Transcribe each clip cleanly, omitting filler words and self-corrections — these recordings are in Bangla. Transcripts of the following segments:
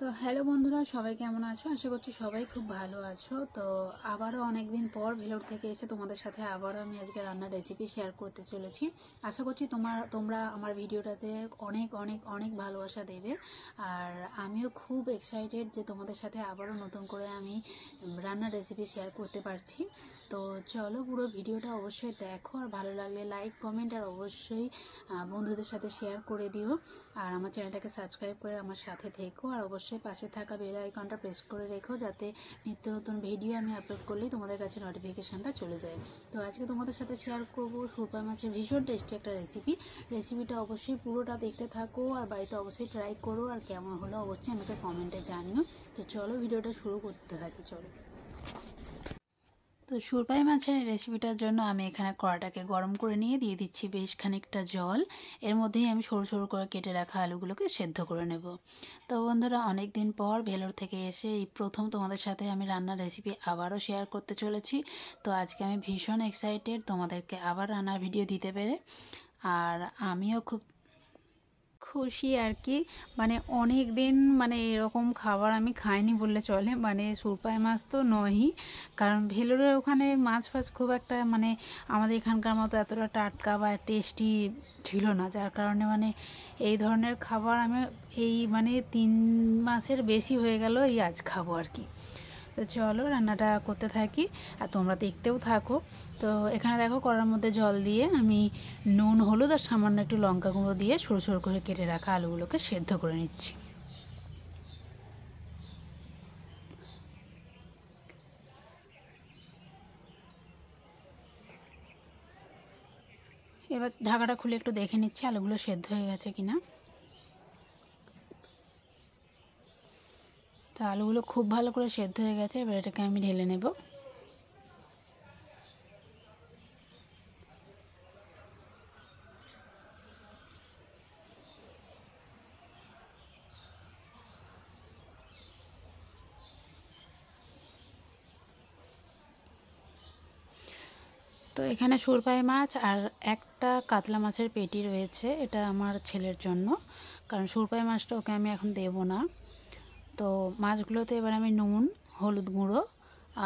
তো হ্যালো বন্ধুরা, সবাই কেমন আছো? আশা করছি সবাই খুব ভালো আছো। তো আবারও অনেক দিন পর ভেলোর থেকে এসে তোমাদের সাথে আবারও আমি আজকে রান্নার রেসিপি শেয়ার করতে চলেছি। আশা করছি তোমরা আমার ভিডিওটাতে অনেক অনেক অনেক ভালোবাসা দেবে। আর আমিও খুব এক্সাইটেড যে তোমাদের সাথে আবারও নতুন করে আমি রান্নার রেসিপি শেয়ার করতে পারছি। তো চলো, পুরো ভিডিওটা অবশ্যই দেখো, আর ভালো লাগলে লাইক কমেন্ট আর অবশ্যই বন্ধুদের সাথে শেয়ার করে দিও। আর আমার চ্যানেলটাকে সাবস্ক্রাইব করে আমার সাথে থেকো, আর অবশ্যই পাশে থাকা বেল আইকনটা প্রেস করে রেখো, যাতে নিত্য নতুন ভিডিও আমি আপলোড করলেই তোমাদের কাছে নোটিফিকেশানটা চলে যায়। তো আজকে তোমাদের সাথে শেয়ার করব সুরপাই মাছের ভীষণ টেস্টি একটা রেসিপিটা অবশ্যই পুরোটা দেখতে থাকো, আর বাড়িতে অবশ্যই ট্রাই করো, আর কেমন হলো অবশ্যই আমাকে কমেন্টে জানিও। তো চলো, ভিডিওটা শুরু করতে থাকি, চলো। তো সুরপাই মাছের রেসিপিটার জন্য আমি এখানে কড়াটাকে গরম করে নিয়ে দিয়ে দিচ্ছি বেশ খানিকটা জল। এর মধ্যেই আমি সরু সরু করে কেটে রাখা আলুগুলোকে সেদ্ধ করে নেব। তো বন্ধুরা, অনেক দিন পর ভেলোর থেকে এসে এই প্রথম তোমাদের সাথে আমি রান্নার রেসিপি আবারও শেয়ার করতে চলেছি। তো আজকে আমি ভীষণ এক্সাইটেড তোমাদেরকে আবার রান্নার ভিডিও দিতে পেরে। আর আমিও খুব খুশি আর কি। অনেক দিন এরকম খাবার আমি খাইনি বললে চলে। সুরপাই মাছ তো নয়ই, কারণ ভেলোরের ওখানে মাছ ফাছ খুব একটা আমাদের এখানকার মতো এতটা টাটকা বা টেস্টি ছিল না, যার কারণে এই ধরনের খাবার আমি এই 3 মাসের বেশি হয়ে গেল এই আজ খাবো আর কি। তো চলো রান্নাটা করতে থাকি, আর তোমরা দেখতেও থাকো। তো এখানে দেখো, কড়ার মধ্যে জল দিয়ে আমি নুন হলুদ আর সামান্য একটু লঙ্কা গুঁড়ো দিয়ে সরু সরু করে কেটে রাখা আলুগুলোকে সেদ্ধ করে নিচ্ছি। এবার ঢাকাটা খুলে একটু দেখে নিচ্ছি আলুগুলো সেদ্ধ হয়ে গেছে কিনা। তো আলুগুলো খুব ভালো করে সেদ্ধ হয়ে গেছে, এবার এটাকে আমি ঢেলে নেব। তো এখানে সুরপাই মাছ আর একটা কাতলা মাছের পেটি রয়েছে, এটা আমার ছেলের জন্য, কারণ সুরপাই মাছটা ওকে আমি এখন দেব না। তো মাছগুলোতে এবার আমি নুন, হলুদ গুঁড়ো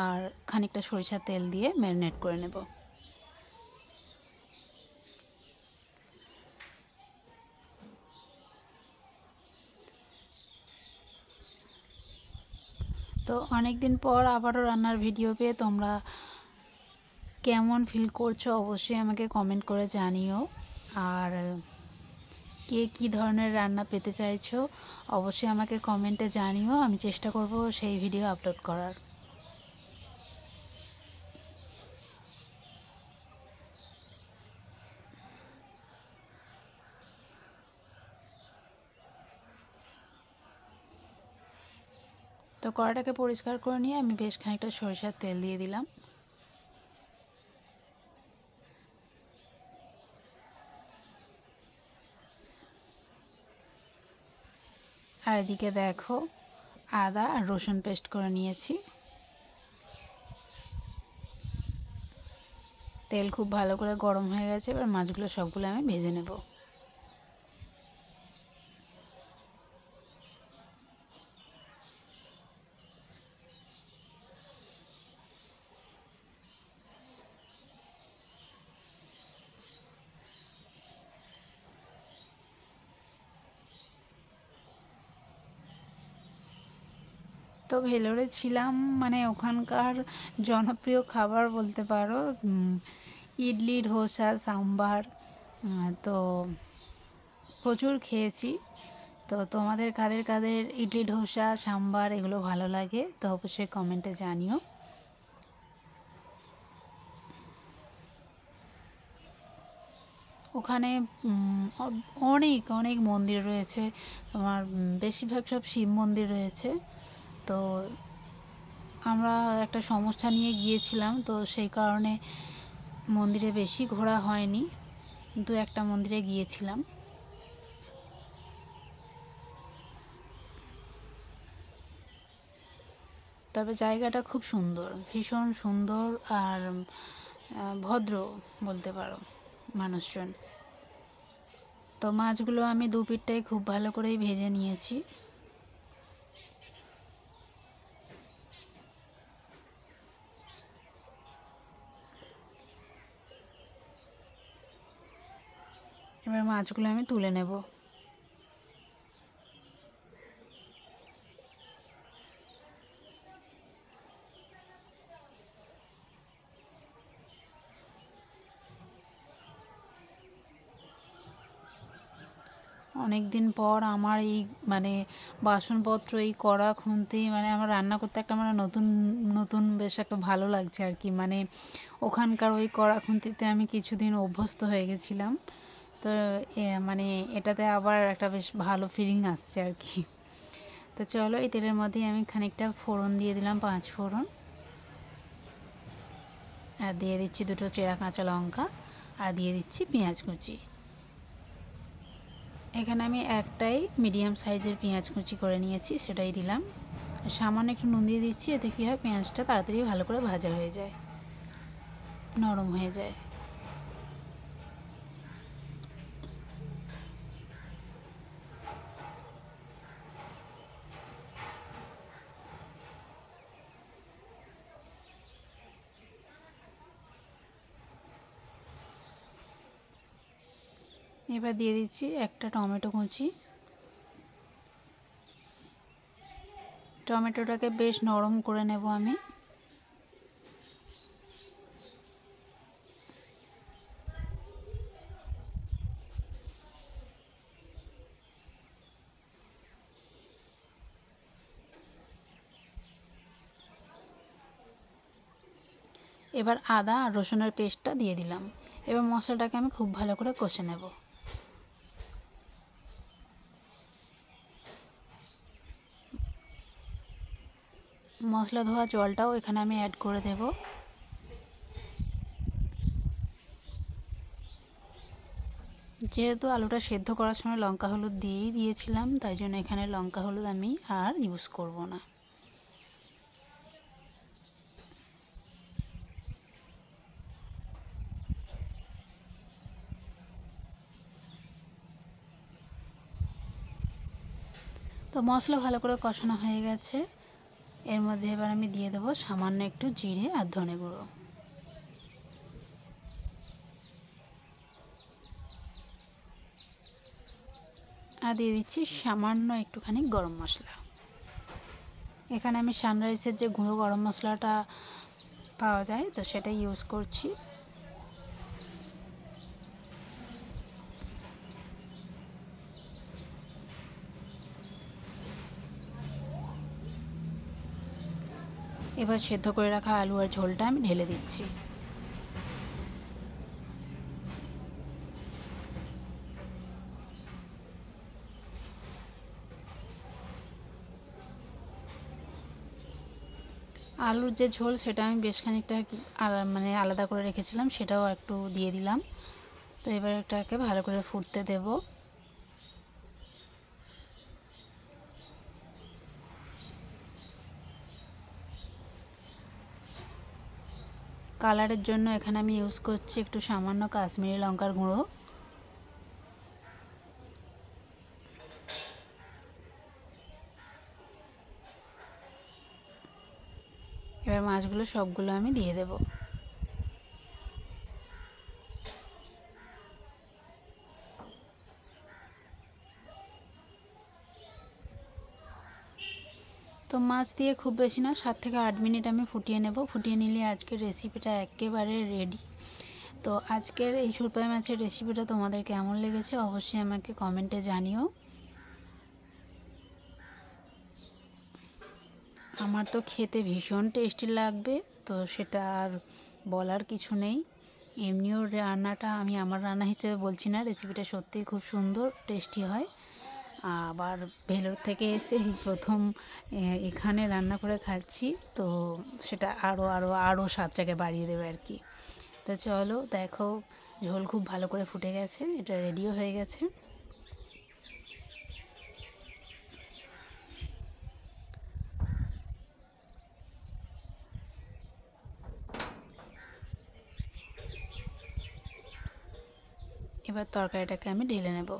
আর খানিকটা সরিষার তেল দিয়ে ম্যারিনেট করে নেব। তো অনেক দিন পর আবারও রান্নার ভিডিও পেয়ে তোমরা কেমন ফিল করছো অবশ্যই আমাকে কমেন্ট করে জানিও। আর কে কী ধরনের রান্না পেতে চাইছো অবশ্যই আমাকে কমেন্টে জানিও, আমি চেষ্টা করব সেই ভিডিও আপলোড করার। তো কড়াটাকে পরিষ্কার করে নিয়ে আমি বেশ খানিকটা সরিষার তেল দিয়ে দিলাম। আর এদিকে দেখো, আদা আর রসুন পেস্ট করে নিয়েছি। তেল খুব ভালো করে গরম হয়ে গেছে, এবার মাছগুলো সবগুলো আমি ভেজে নেব। তো ভেলোরে ছিলাম, ওখানকার জনপ্রিয় খাবার বলতে পারো ইডলি, ধোসা, সাম্বার। তো প্রচুর খেয়েছি। তো তোমাদের কাদের কাদের ইডলি, ধোসা, সাম্বার এগুলো ভালো লাগে তো অবশ্যই কমেন্টে জানিও। ওখানে অনেক অনেক মন্দির রয়েছে, তোমার বেশিরভাগ সব শিব মন্দির রয়েছে। তো আমরা একটা সমস্যা নিয়ে গিয়েছিলাম, তো সেই কারণে মন্দিরে বেশি ঘোরা হয়নি, দু একটা মন্দিরে গিয়েছিলাম। তবে জায়গাটা খুব সুন্দর, ভীষণ সুন্দর, আর ভদ্র বলতে পারো মানুষজন। তো মাছগুলো আমি দু পিঠটাই খুব ভালো করেই ভেজে নিয়েছি। এবার মাছগুলো আমি তুলে নেব। অনেক দিন পর আমার এই বাসনপত্র এই কড়া খুন্তি আমার রান্না করতে একটা নতুন নতুন বেশ একটা ভালো লাগছে আর কি। ওখানকার ওই কড়া খুন্তিতে আমি কিছুদিন অভ্যস্ত হয়ে গেছিলাম, তো এটাতে আবার একটা বেশ ভালো ফিলিং আসছে আর কি। তো চলো, এই তেলের মধ্যেই আমি খানিকটা ফোড়ন দিয়ে দিলাম, 5 ফোড়ন, আর দিয়ে দিচ্ছি 2টো চেরা কাঁচা লঙ্কা, আর দিয়ে দিচ্ছি পেঁয়াজ কুচি। এখানে আমি একটাই মিডিয়াম সাইজের পেঁয়াজ কুচি করে নিয়েছি, সেটাই দিলাম। সামান্য একটু নুন দিয়ে দিচ্ছি, এতে কী হয় পেঁয়াজটা তাড়াতাড়ি ভালো করে ভাজা হয়ে যায়, নরম হয়ে যায়। এবার দিয়ে দিচ্ছি একটা টমেটো কুচি। টমেটোটাকে বেশ নরম করে নেব আমি। এবার আদা আর রসুনের পেস্টটা দিয়ে দিলাম। এবার মশলাটাকে আমি খুব ভালো করে কষে নেব। মশলা ধোয়া জলটাও এখানে আমি অ্যাড করে দেব। যেহেতু আলুটা সেদ্ধ করার সময় লঙ্কা হলুদ দিয়েই দিয়েছিলাম, তাই জন্য এখানে লঙ্কা হলুদ আমি আর ইউজ করব না। তো মশলা ভালো করে কষানো হয়ে গেছে। এর মধ্যে এবার আমি দিয়ে দেবো সামান্য একটু জিরে আর ধনে গুঁড়ো, আর দিয়ে দিচ্ছি সামান্য একটুখানি গরম মশলা। এখানে আমি সানরাইসের যে গুঁড়ো গরম মশলাটা পাওয়া যায়, তো সেটা ইউজ করছি। এবার সেদ্ধ করে রাখা আলু আর ঝোলটা আমি ঢেলে দিচ্ছি। আলুর যে ঝোল সেটা আমি বেশ খানিকটা আলাদা করে রেখেছিলাম, সেটাও একটু দিয়ে দিলাম। তো এবার এটাকে ভালো করে ফুটতে দেব। কালারের জন্য এখানে আমি ইউজ করছি একটু সামান্য কাশ্মীরি লঙ্কার গুঁড়ো। এবার মাছগুলো সবগুলো আমি দিয়ে দেব। তো মাছ দিয়ে খুব বেশি না, 7 থেকে 8 মিনিট আমি ফুটিয়ে নেব। ফুটিয়ে নিলে আজকের রেসিপিটা একেবারে রেডি। তো আজকের এই সুরপাই মাছের রেসিপিটা তোমাদের কেমন লেগেছে অবশ্যই আমাকে কমেন্টে জানিও। আমার তো খেতে ভীষণ টেস্টি লাগবে, তো সেটা আর বলার কিছু নেই। এমনিও রান্নাটা আমি আমার রান্না হিসেবে বলছি না, রেসিপিটা সত্যিই খুব সুন্দর টেস্টি হয়। আবার ভেলোর থেকে এসে এই প্রথম এখানে রান্না করে খাচ্ছি, তো সেটা আরও স্বাদটাকে বাড়িয়ে দেবে আর কি। তো চলো দেখো, ঝোল খুব ভালো করে ফুটে গেছে, এটা রেডিও হয়ে গেছে। এবার তরকারিটাকে আমি ঢেলে নেব।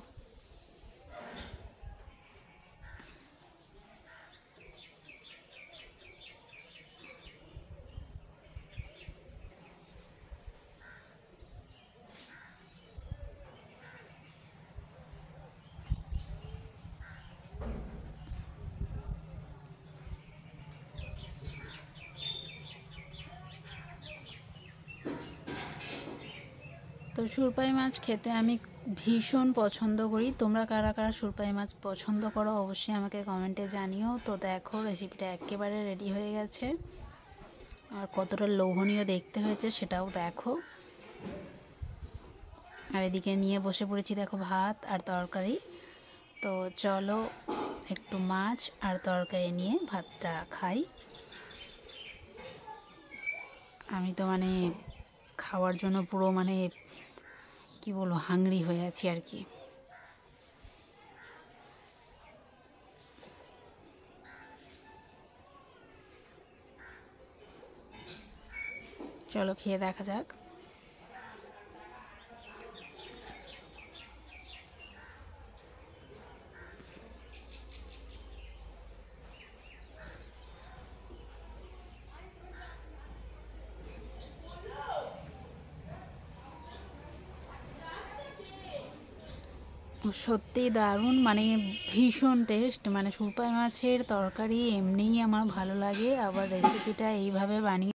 তো সুরপাই মাছ খেতে আমি ভীষণ পছন্দ করি। তোমরা কারা কারা সুরপাই মাছ পছন্দ করো অবশ্যই আমাকে কমেন্টে জানিও। তো দেখো রেসিপিটা একেবারে রেডি হয়ে গেছে, আর কতটা লোভনীয় দেখতে হয়েছে সেটাও দেখো। আর এদিকে নিয়ে বসে পড়েছি দেখো ভাত আর তরকারি। তো চলো একটু মাছ আর তরকারি নিয়ে ভাতটা খাই। আমি তো মানে খাওয়ার জন্য পুরো মানে কি বলবো হাংরি হয়ে আছি আর কি। চলো খেয়ে দেখা যাক। সত্যি দারুণ, মানে ভীষণ টেস্ট। মানে সুরপাই মাছের তরকারি এমনিই আমার ভালো লাগে, আবার রেসিপিটা এইভাবে বানিয়ে